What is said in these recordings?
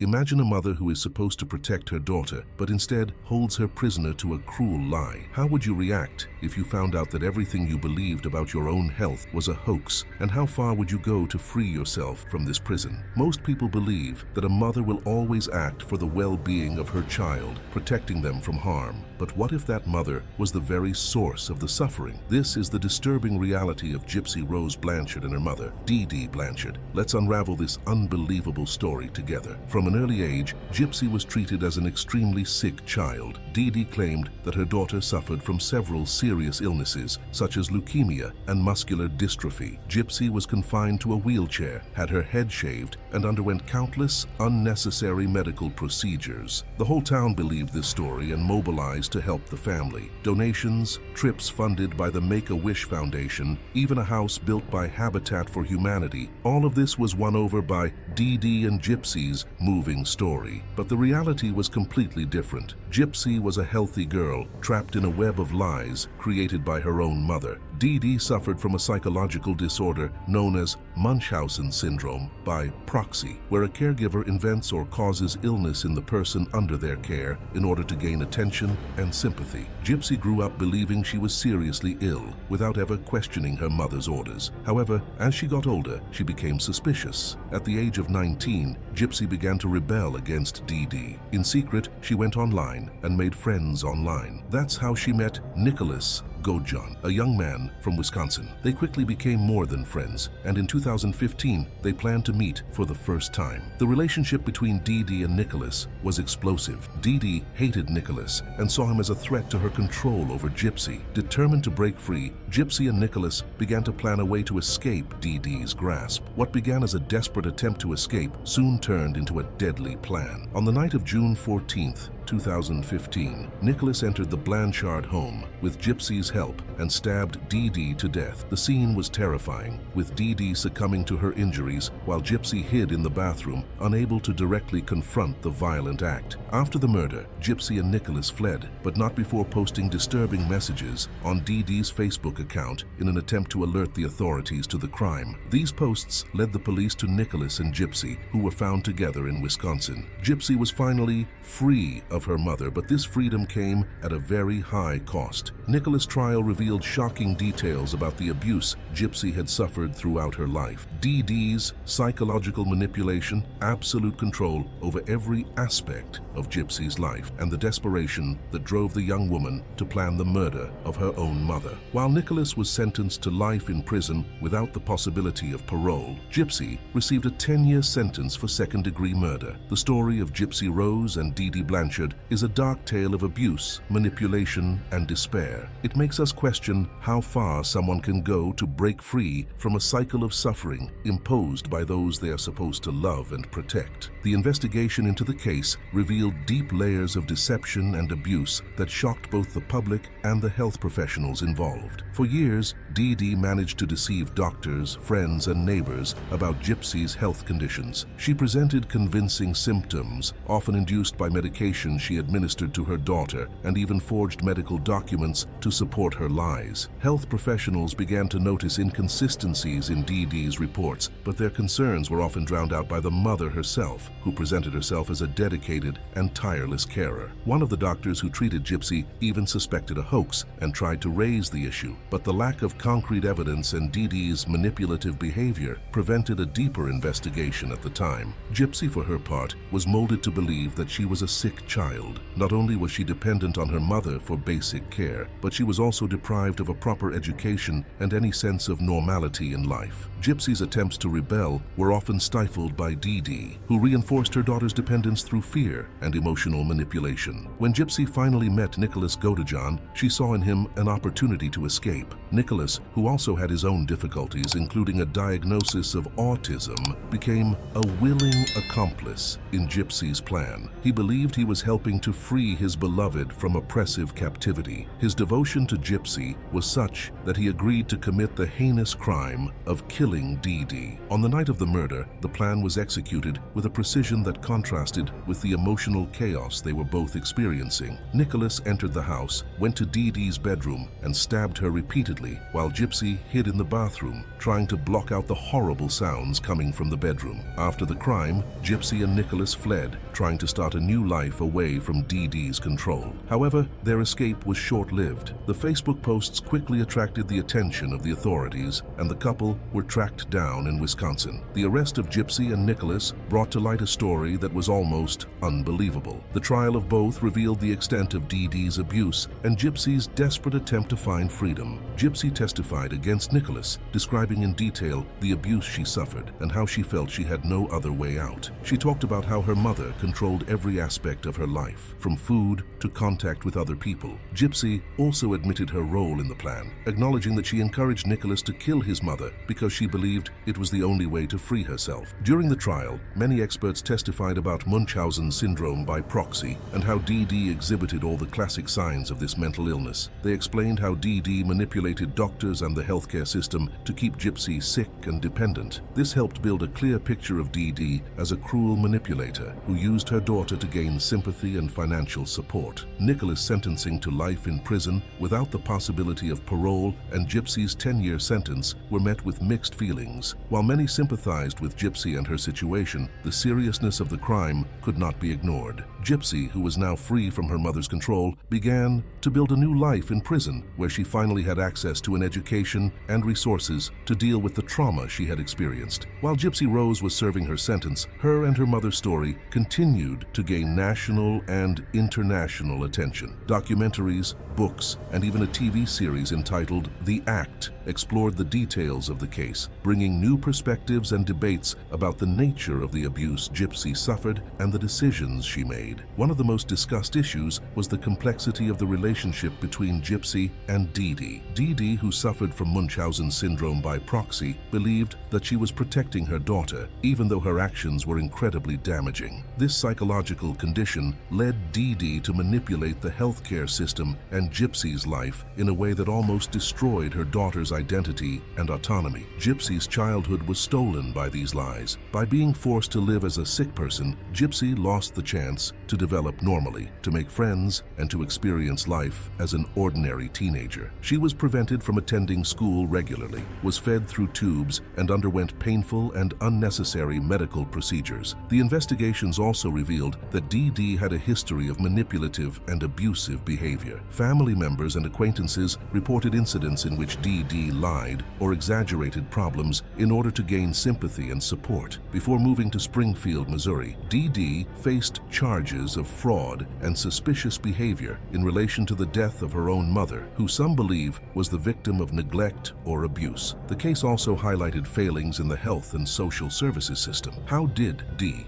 Imagine a mother who is supposed to protect her daughter, but instead holds her prisoner to a cruel lie. How would you react if you found out that everything you believed about your own health was a hoax? And how far would you go to free yourself from this prison? Most people believe that a mother will always act for the well-being of her child, protecting them from harm. But what if that mother was the very source of the suffering? This is the disturbing reality of Gypsy Rose Blanchard and her mother, Dee Dee Blanchard. Let's unravel this unbelievable story together. From an early age, Gypsy was treated as an extremely sick child. Dee Dee claimed that her daughter suffered from several serious illnesses, such as leukemia and muscular dystrophy. Gypsy was confined to a wheelchair, had her head shaved, and underwent countless unnecessary medical procedures. The whole town believed this story and mobilized to help the family. Donations, trips funded by the Make-A-Wish Foundation, even a house built by Habitat for Humanity. All of this was won over by Dee Dee and Gypsy's moving story. But the reality was completely different. Gypsy was a healthy girl, trapped in a web of lies created by her own mother. Dee Dee suffered from a psychological disorder known as Munchausen Syndrome by Proxy, where a caregiver invents or causes illness in the person under their care in order to gain attention and sympathy. Gypsy grew up believing she was seriously ill, without ever questioning her mother's orders. However, as she got older, she became suspicious. At the age of 19, Gypsy began to rebel against Dee Dee. In secret, she went online and made friends online. That's how she met Nicholas Godejohn, a young man from Wisconsin. They quickly became more than friends, and in 2015, they planned to meet for the first time. The relationship between Dee Dee and Nicholas was explosive. Dee Dee hated Nicholas and saw him as a threat to her control over Gypsy. Determined to break free, Gypsy and Nicholas began to plan a way to escape Dee Dee's grasp. What began as a desperate attempt to escape soon turned into a deadly plan. On the night of June 14th, 2015, Nicholas entered the Blanchard home with Gypsy's help and stabbed Dee Dee to death. The scene was terrifying, with Dee Dee succumbing to her injuries while Gypsy hid in the bathroom, unable to directly confront the violent act. After the murder, Gypsy and Nicholas fled, but not before posting disturbing messages on Dee Dee's Facebook account in an attempt to alert the authorities to the crime. These posts led the police to Nicholas and Gypsy, who were found together in Wisconsin. Gypsy was finally free of her mother, but this freedom came at a very high cost. Nicholas' trial revealed shocking details about the abuse Gypsy had suffered throughout her life. Dee Dee's psychological manipulation, absolute control over every aspect of Gypsy's life, and the desperation that drove the young woman to plan the murder of her own mother. While Nicholas was sentenced to life in prison without the possibility of parole, Gypsy received a 10-year sentence for second-degree murder. The story of Gypsy Rose and Dee Dee Blanchard is a dark tale of abuse, manipulation, and despair. It makes us question how far someone can go to break free from a cycle of suffering imposed by those they are supposed to love and protect. The investigation into the case revealed deep layers of deception and abuse that shocked both the public and the health professionals involved. For years, Dee Dee managed to deceive doctors, friends, and neighbors about Gypsy's health conditions. She presented convincing symptoms, often induced by medication she administered to her daughter, and even forged medical documents to support her lies. Health professionals began to notice inconsistencies in Dee Dee's reports, but their concerns were often drowned out by the mother herself, who presented herself as a dedicated and tireless carer. One of the doctors who treated Gypsy even suspected a hoax and tried to raise the issue, but the lack of concrete evidence and Dee Dee's manipulative behavior prevented a deeper investigation at the time. Gypsy, for her part, was molded to believe that she was a sick child. Not only was she dependent on her mother for basic care, but she was also deprived of a proper education and any sense of normality in life. Gypsy's attempts to rebel were often stifled by Dee Dee, who reinforced her daughter's dependence through fear and emotional manipulation. When Gypsy finally met Nicholas Godejohn, she saw in him an opportunity to escape. Nicholas, who also had his own difficulties, including a diagnosis of autism, became a willing accomplice in Gypsy's plan. He believed he was helping to free his beloved from oppressive captivity. His devotion to Gypsy was such that he agreed to commit the heinous crime of killing Dee Dee. On the night of the murder, the plan was executed with a precision that contrasted with the emotional chaos they were both experiencing. Nicholas entered the house, went to Dee Dee's bedroom, and stabbed her repeatedly while while Gypsy hid in the bathroom, trying to block out the horrible sounds coming from the bedroom. After the crime, Gypsy and Nicholas fled, trying to start a new life away from Dee Dee's control. However, their escape was short-lived. The Facebook posts quickly attracted the attention of the authorities, and the couple were tracked down in Wisconsin. The arrest of Gypsy and Nicholas brought to light a story that was almost unbelievable. The trial of both revealed the extent of Dee Dee's abuse and Gypsy's desperate attempt to find freedom. Gypsy testified against Nicholas, describing in detail the abuse she suffered and how she felt she had no other way out. She talked about how her mother controlled every aspect of her life, from food to contact with other people. Gypsy also admitted her role in the plan, acknowledging that she encouraged Nicholas to kill his mother because she believed it was the only way to free herself. During the trial, many experts testified about Munchausen Syndrome by Proxy and how Dee Dee exhibited all the classic signs of this mental illness. They explained how Dee Dee manipulated doctors and the healthcare system to keep Gypsy sick and dependent. This helped build a clear picture of Dee Dee as a cruel manipulator who used her daughter to gain sympathy and financial support. Nicholas' sentencing to life in prison without the possibility of parole and Gypsy's 10-year sentence were met with mixed feelings. While many sympathized with Gypsy and her situation, the seriousness of the crime could not be ignored. Gypsy, who was now free from her mother's control, began to build a new life in prison, where she finally had access to an education and resources to deal with the trauma she had experienced. While Gypsy Rose was serving her sentence, her and her mother's story continued to gain national and international attention. Documentaries, books, and even a TV series entitled The Act explored the details of the case, bringing new perspectives and debates about the nature of the abuse Gypsy suffered and the decisions she made. One of the most discussed issues was the complexity of the relationship between Gypsy and Dee Dee. Dee Dee, who suffered from Munchausen Syndrome by Proxy, believed that she was protecting her daughter, even though her actions were incredibly damaging. This psychological condition led Dee Dee to manipulate the healthcare system and Gypsy's life in a way that almost destroyed her daughter's identity and autonomy. Gypsy's childhood was stolen by these lies. By being forced to live as a sick person, Gypsy lost the chance to develop normally, to make friends, and to experience life as an ordinary teenager. She was prevented from attending school regularly, was fed through tubes, and underwent painful and unnecessary medical procedures. The investigations also revealed that Dee Dee had a history of manipulative and abusive behavior. Family members and acquaintances reported incidents in which Dee Dee lied or exaggerated problems in order to gain sympathy and support. Before moving to Springfield, Missouri, Dee Dee faced charges of fraud and suspicious behavior in relation to the death of her own mother, who some believe was the victim of neglect or abuse. The case also highlighted failings in the health and social services system. How did Dee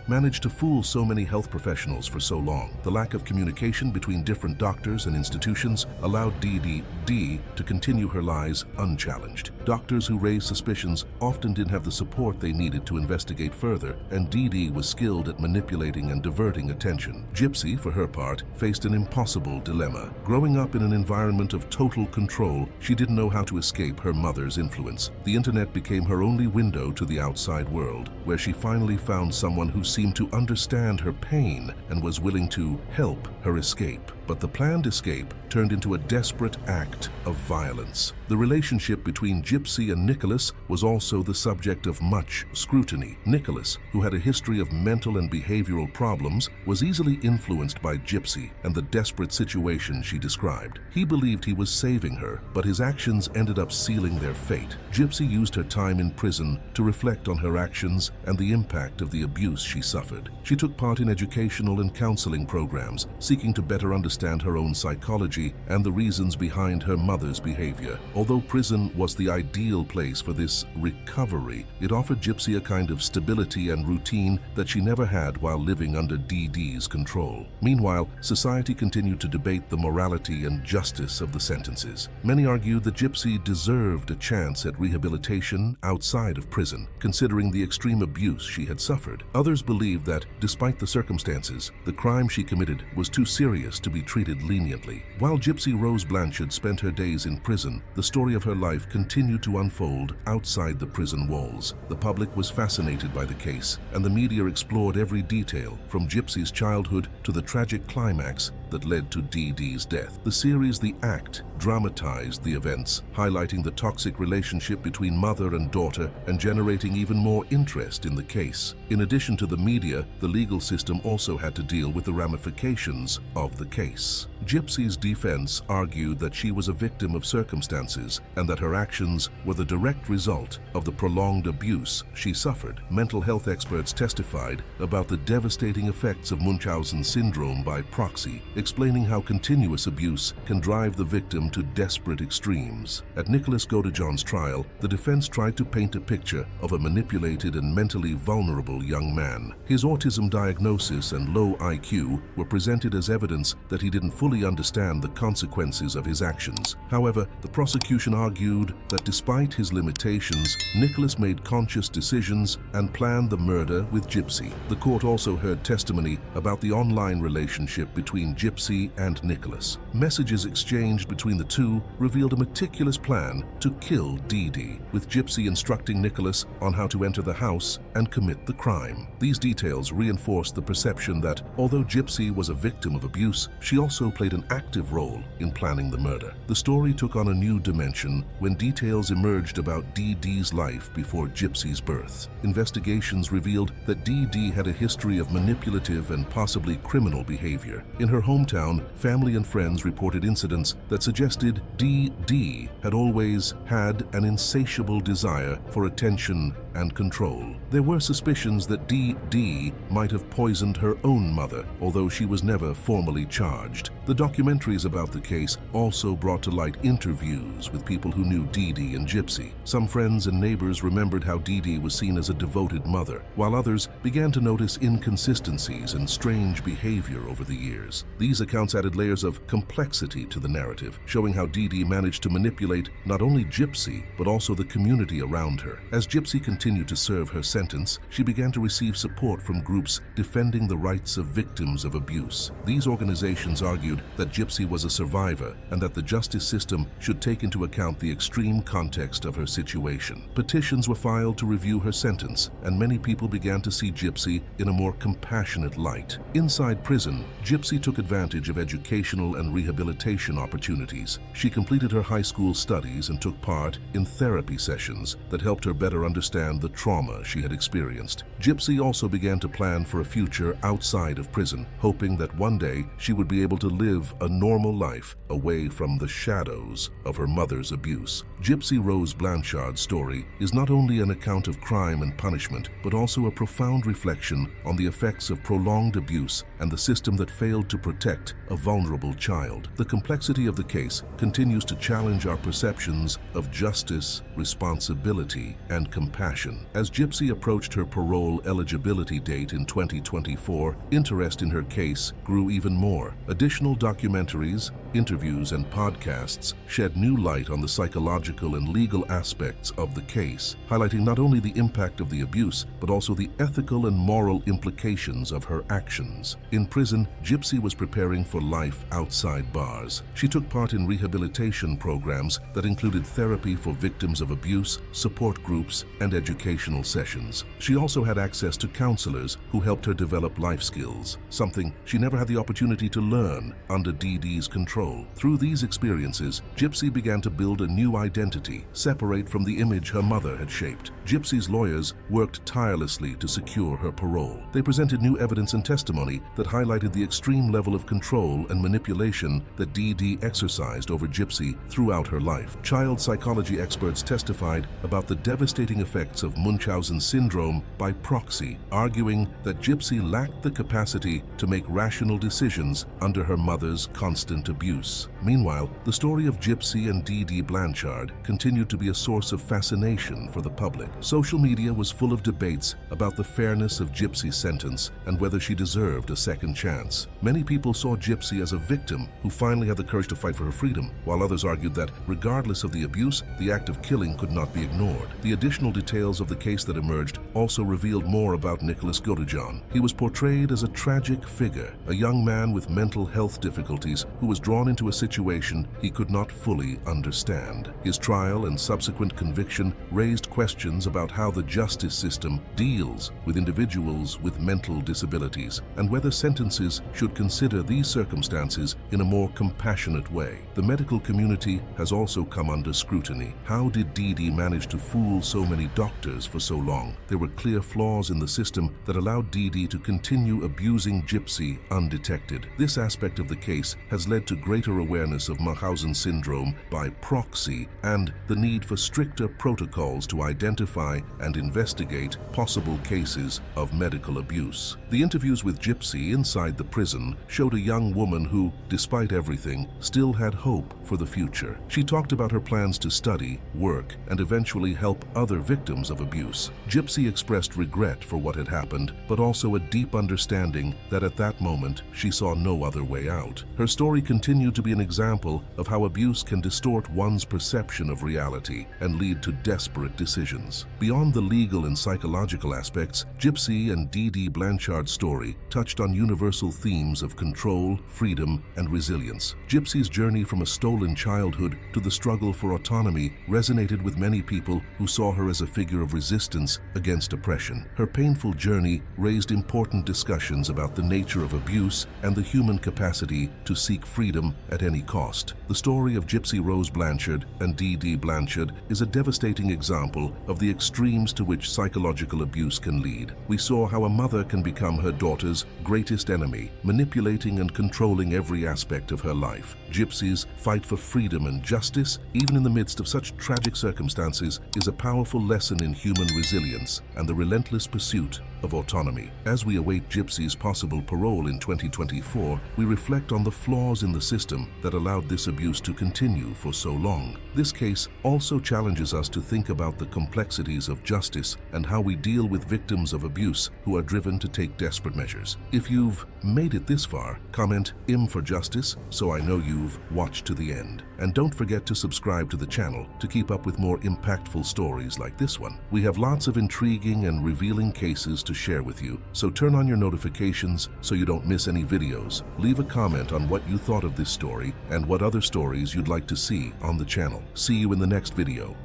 manage to fool so many health professionals for so long? The lack of communication between different doctors and institutions allowed Dee Dee to continue her lies unchallenged. Doctors who raised suspicions often didn't have the support they needed to investigate further, and Dee Dee was skilled at manipulating and diverting attention. Gypsy, for her part, faced an impossible dilemma. Growing up in an environment of total control, she didn't know how to escape her mother's influence. The internet became her only window to the outside world, where she finally found someone who seemed to understand her pain and was willing to help her escape. But the planned escape turned into a desperate act of violence. The relationship between Gypsy and Nicholas was also the subject of much scrutiny. Nicholas, who had a history of mental and behavioral problems, was easily influenced by Gypsy and the desperate situation she described. He believed he was saving her, but his actions ended up sealing their fate. Gypsy used her time in prison to reflect on her actions and the impact of the abuse she suffered. She took part in educational and counseling programs, seeking to better understand her own psychology and the reasons behind her mother's behavior. Although prison was the ideal place for this recovery, it offered Gypsy a kind of stability and routine that she never had while living under Dee Dee's control. Meanwhile, society continued to debate the morality and justice of the sentences. Many argued that Gypsy deserved a chance at rehabilitation outside of prison, considering the extreme abuse she had suffered. Others believed that, despite the circumstances, the crime she committed was too serious to be treated leniently. While Gypsy Rose Blanchard spent her days in prison, the story of her life continued to unfold outside the prison walls. The public was fascinated by the case, and the media explored every detail, from Gypsy's childhood to the tragic climax that led to Dee Dee's death. The series The Act dramatized the events, highlighting the toxic relationship between mother and daughter and generating even more interest in the case. In addition to the media, the legal system also had to deal with the ramifications of the case. Gypsy's defense argued that she was a victim of circumstances and that her actions were the direct result of the prolonged abuse she suffered. Mental health experts testified about the devastating effects of Munchausen Syndrome by proxy, explaining how continuous abuse can drive the victim to desperate extremes. At Nicholas Godejohn's trial, the defense tried to paint a picture of a manipulated and mentally vulnerable young man. His autism diagnosis and low IQ were presented as evidence that he didn't fully understand the consequences of his actions. However, the prosecution argued that despite his limitations, Nicholas made conscious decisions and planned the murder with Gypsy. The court also heard testimony about the online relationship between Gypsy and Nicholas. Messages exchanged between the two revealed a meticulous plan to kill Dee Dee, with Gypsy instructing Nicholas on how to enter the house and commit the crime. These details reinforced the perception that, although Gypsy was a victim of abuse, she also played an active role in planning the murder. The story took on a new dimension when details emerged about Dee Dee's life before Gypsy's birth. Investigations revealed that Dee Dee had a history of manipulative and possibly criminal behavior. In her hometown, family and friends reported incidents that suggested Dee Dee had always had an insatiable desire for attention and control. There were suspicions that Dee Dee might have poisoned her own mother, although she was never formally charged. The documentaries about the case also brought to light interviews with people who knew Dee Dee and Gypsy. Some friends and neighbors remembered how Dee Dee was seen as a devoted mother, while others began to notice inconsistencies and strange behavior over the years. These accounts added layers of complexity to the narrative, showing how Dee Dee managed to manipulate not only Gypsy, but also the community around her. As Gypsy continued to serve her sentence, she began to receive support from groups defending the rights of victims of abuse. These organizations argued that Gypsy was a survivor and that the justice system should take into account the extreme context of her situation. Petitions were filed to review her sentence, and many people began to see Gypsy in a more compassionate light. Inside prison, Gypsy took advantage of educational and rehabilitation opportunities. She completed her high school studies and took part in therapy sessions that helped her better understand the trauma she had experienced. Gypsy also began to plan for a future outside of prison, hoping that one day she would be able to live a normal life away from the shadows of her mother's abuse. Gypsy Rose Blanchard's story is not only an account of crime and punishment, but also a profound reflection on the effects of prolonged abuse and the system that failed to protect a vulnerable child. The complexity of the case continues to challenge our perceptions of justice, responsibility, and compassion. As Gypsy approached her parole eligibility date in 2024, interest in her case grew even more. Additional documentaries, interviews, and podcasts shed new light on the psychological and legal aspects of the case, highlighting not only the impact of the abuse, but also the ethical and moral implications of her actions. In prison, Gypsy was preparing for life outside bars. She took part in rehabilitation programs that included therapy for victims of abuse, support groups, and educational sessions. She also had access to counselors who helped her develop life skills, something she never had the opportunity to learn under Dee Dee's control. Through these experiences, Gypsy began to build a new identity, separate from the image her mother had shaped. Gypsy's lawyers worked tirelessly to secure her parole. They presented new evidence and testimony that highlighted the extreme level of control and manipulation that Dee Dee exercised over Gypsy throughout her life. Child psychology experts testified about the devastating effects of Munchausen Syndrome by proxy, arguing that Gypsy lacked the capacity to make rational decisions under her mother's constant abuse. Meanwhile, the story of Gypsy and Dee Dee Blanchard continued to be a source of fascination for the public. Social media was full of debates about the fairness of Gypsy's sentence and whether she deserved a second chance. Many people saw Gypsy as a victim who finally had the courage to fight for her freedom, while others argued that, regardless of the abuse, the act of killing could not be ignored. The additional details of the case that emerged also revealed more about Nicholas Godejohn. He was portrayed as a tragic figure, a young man with mental health difficulties who was drawn drawn into a situation he could not fully understand. His trial and subsequent conviction raised questions about how the justice system deals with individuals with mental disabilities and whether sentences should consider these circumstances in a more compassionate way. The medical community has also come under scrutiny. How did Dee Dee manage to fool so many doctors for so long? There were clear flaws in the system that allowed Dee Dee to continue abusing Gypsy undetected. This aspect of the case has led to greater awareness of Munchausen Syndrome by Proxy and the need for stricter protocols to identify and investigate possible cases of medical abuse. The interviews with Gypsy inside the prison showed a young woman who, despite everything, still had hope for the future. She talked about her plans to study, work, and eventually help other victims of abuse. Gypsy expressed regret for what had happened, but also a deep understanding that at that moment she saw no other way out. Her story continued to be an example of how abuse can distort one's perception of reality and lead to desperate decisions. Beyond the legal and psychological aspects, Gypsy and Dee Dee Blanchard's story touched on universal themes of control, freedom, and resilience. Gypsy's journey from a stolen childhood to the struggle for autonomy resonated with many people who saw her as a figure of resistance against oppression. Her painful journey raised important discussions about the nature of abuse and the human capacity to seek freedom at any cost. The story of Gypsy Rose Blanchard and Dee Dee Blanchard is a devastating example of the extremes to which psychological abuse can lead. We saw how a mother can become her daughter's greatest enemy, manipulating and controlling every aspect of her life. Gypsy's fight for freedom and justice, even in the midst of such tragic circumstances, is a powerful lesson in human resilience and the relentless pursuit of autonomy. As we await Gypsy's possible parole in 2024, we reflect on the flaws in the system that allowed this abuse to continue for so long. This case also challenges us to think about the complexities of justice and how we deal with victims of abuse who are driven to take desperate measures. If you've made it this far, comment "Im for Justice" so I know you've watched to the end. And don't forget to subscribe to the channel to keep up with more impactful stories like this one. We have lots of intriguing and revealing cases to share with you, so turn on your notifications so you don't miss any videos. Leave a comment on what you thought of this story and what other stories you'd like to see on the channel. See you in the next video.